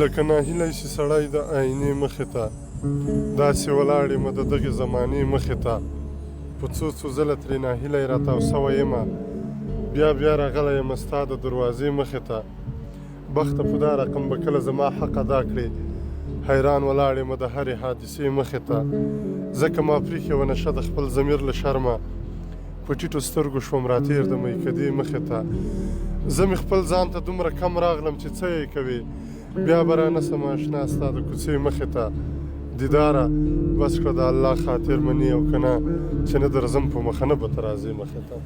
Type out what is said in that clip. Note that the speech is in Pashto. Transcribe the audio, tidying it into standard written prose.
لکه ناهیلی چې سړی د آینې مخې ته داسې ولاړ یمه د دغې زمانې مخې ته په څو ځله ترې ناهیلی راتاو سوی یمه بیا راغلی یمه ستا د دروازې مخې ته بخته په دا رقم به کله زما حق ادا کړې حیران ولاړ یمه د هرې حادثې مخې ته ځکه ما پرېښې وه نشه د خپل ضمیر له شرمه په ټیټو سترګو شوم راتېر د میکدې مخې ته زه مې خپل ځان ته دومره کم راغلم چې څه یې کوې بیا به رانسم اشنا ستا د کوڅې مخې ته دیداره بس کړه د الله خاطر مني او که نه چې نه درځم په مخه نه به ته راځې مخې ته